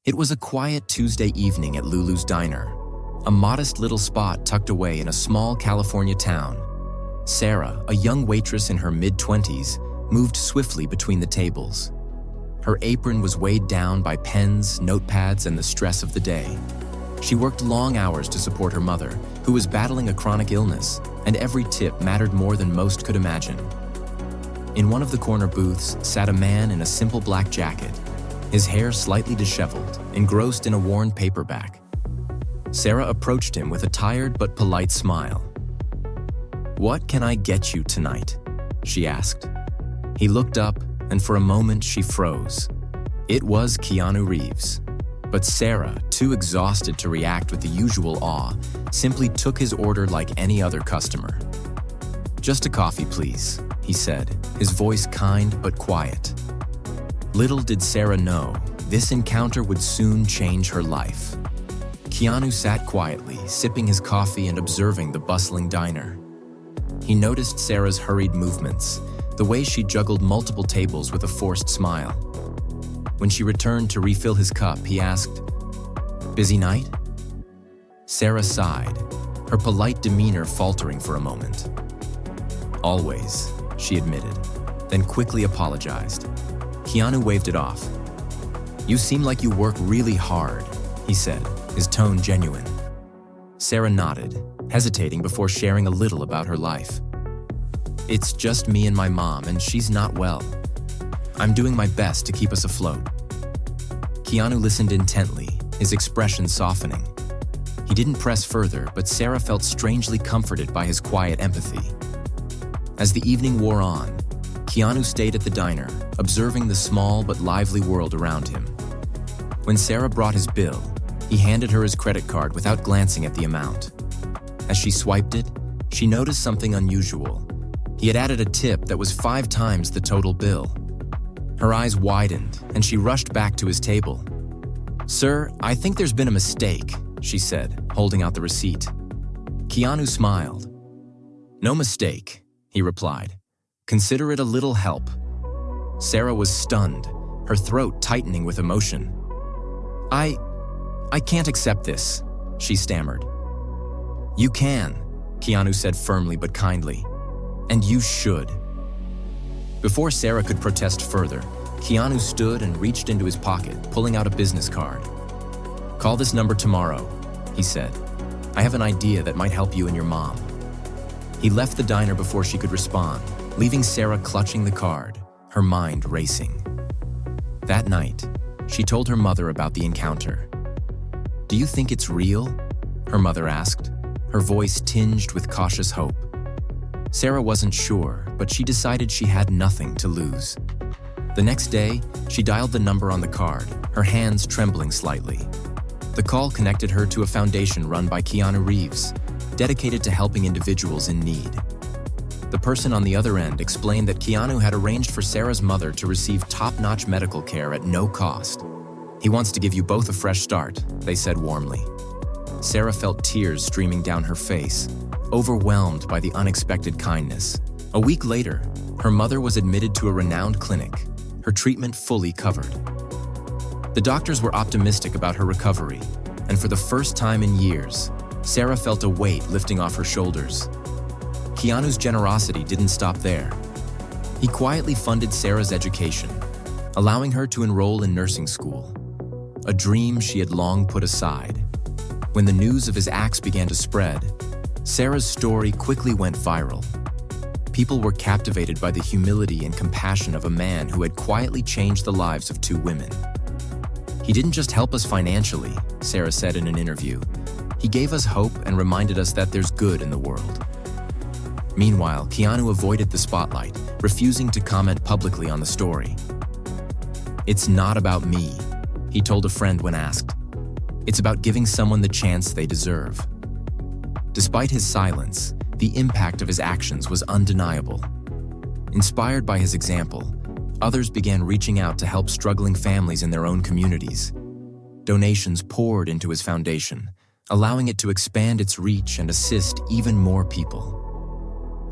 It was a quiet Tuesday evening at Lulu's Diner, a modest little spot tucked away in a small California town. Sarah, a young waitress in her mid-20s, moved swiftly between the tables. Her apron was weighed down by pens, notepads, and the stress of the day. She worked long hours to support her mother, who was battling a chronic illness, and every tip mattered more than most could imagine. In one of the corner booths sat a man in a simple black jacket, his hair slightly disheveled, engrossed in a worn paperback. Sarah approached him with a tired but polite smile. "What can I get you tonight?" she asked. He looked up, and for a moment she froze. It was Keanu Reeves. But Sarah, too exhausted to react with the usual awe, simply took his order like any other customer. "Just a coffee, please," he said, his voice kind but quiet. Little did Sarah know, this encounter would soon change her life. Keanu sat quietly, sipping his coffee and observing the bustling diner. He noticed Sarah's hurried movements, the way she juggled multiple tables with a forced smile. When she returned to refill his cup, he asked, "Busy night?" Sarah sighed, her polite demeanor faltering for a moment. "Always," she admitted, then quickly apologized. Keanu waved it off. "You seem like you work really hard," he said, his tone genuine. Sarah nodded, hesitating before sharing a little about her life. "It's just me and my mom, and she's not well. I'm doing my best to keep us afloat." Keanu listened intently, his expression softening. He didn't press further, but Sarah felt strangely comforted by his quiet empathy. As the evening wore on, Keanu stayed at the diner, observing the small but lively world around him. When Sarah brought his bill, he handed her his credit card without glancing at the amount. As she swiped it, she noticed something unusual. He had added a tip that was 5 times the total bill. Her eyes widened, and she rushed back to his table. "Sir, I think there's been a mistake," she said, holding out the receipt. Keanu smiled. "No mistake," he replied. "Consider it a little help." Sarah was stunned, her throat tightening with emotion. I can't accept this," she stammered. "You can," Keanu said firmly but kindly. "And you should." Before Sarah could protest further, Keanu stood and reached into his pocket, pulling out a business card. "Call this number tomorrow," he said. "I have an idea that might help you and your mom." He left the diner before she could respond, leaving Sarah clutching the card, her mind racing. That night, she told her mother about the encounter. "Do you think it's real?" her mother asked, her voice tinged with cautious hope. Sarah wasn't sure, but she decided she had nothing to lose. The next day, she dialed the number on the card, her hands trembling slightly. The call connected her to a foundation run by Keanu Reeves, dedicated to helping individuals in need. The person on the other end explained that Keanu had arranged for Sarah's mother to receive top-notch medical care at no cost. "He wants to give you both a fresh start," they said warmly. Sarah felt tears streaming down her face, overwhelmed by the unexpected kindness. A week later, her mother was admitted to a renowned clinic, her treatment fully covered. The doctors were optimistic about her recovery, and for the first time in years, Sarah felt a weight lifting off her shoulders. Keanu's generosity didn't stop there. He quietly funded Sarah's education, allowing her to enroll in nursing school, a dream she had long put aside. When the news of his acts began to spread, Sarah's story quickly went viral. People were captivated by the humility and compassion of a man who had quietly changed the lives of 2 women. "He didn't just help us financially," Sarah said in an interview. "He gave us hope and reminded us that there's good in the world." Meanwhile, Keanu avoided the spotlight, refusing to comment publicly on the story. "It's not about me," he told a friend when asked. "It's about giving someone the chance they deserve." Despite his silence, the impact of his actions was undeniable. Inspired by his example, others began reaching out to help struggling families in their own communities. Donations poured into his foundation, allowing it to expand its reach and assist even more people.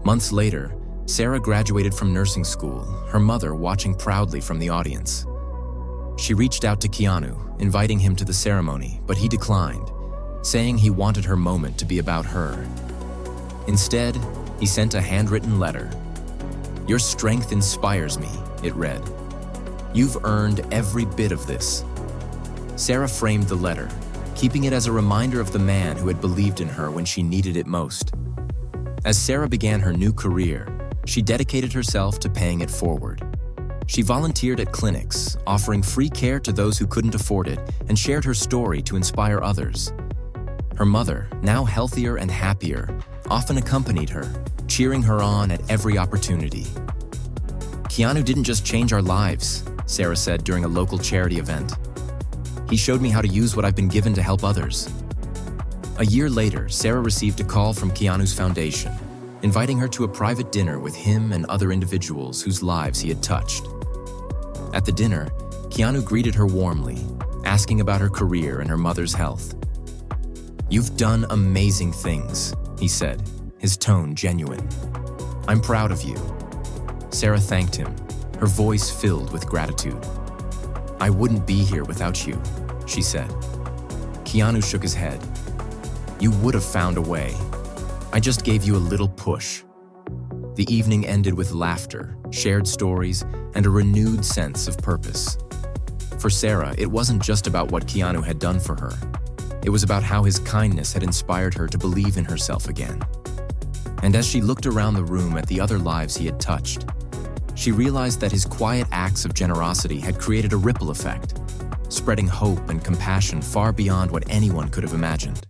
Months later, Sarah graduated from nursing school, her mother watching proudly from the audience. She reached out to Keanu, inviting him to the ceremony, but he declined, saying he wanted her moment to be about her. Instead, he sent a handwritten letter. "Your strength inspires me," it read. "You've earned every bit of this." Sarah framed the letter, keeping it as a reminder of the man who had believed in her when she needed it most. As Sarah began her new career, she dedicated herself to paying it forward. She volunteered at clinics, offering free care to those who couldn't afford it, and shared her story to inspire others. Her mother, now healthier and happier, often accompanied her, cheering her on at every opportunity. "Keanu didn't just change our lives," Sarah said during a local charity event. "He showed me how to use what I've been given to help others." A year later, Sarah received a call from Keanu's foundation, inviting her to a private dinner with him and other individuals whose lives he had touched. At the dinner, Keanu greeted her warmly, asking about her career and her mother's health. "You've done amazing things," he said, his tone genuine. "I'm proud of you." Sarah thanked him, her voice filled with gratitude. "I wouldn't be here without you," she said. Keanu shook his head. "You would have found a way. I just gave you a little push." The evening ended with laughter, shared stories, and a renewed sense of purpose. For Sarah, it wasn't just about what Keanu had done for her. It was about how his kindness had inspired her to believe in herself again. And as she looked around the room at the other lives he had touched, she realized that his quiet acts of generosity had created a ripple effect, spreading hope and compassion far beyond what anyone could have imagined.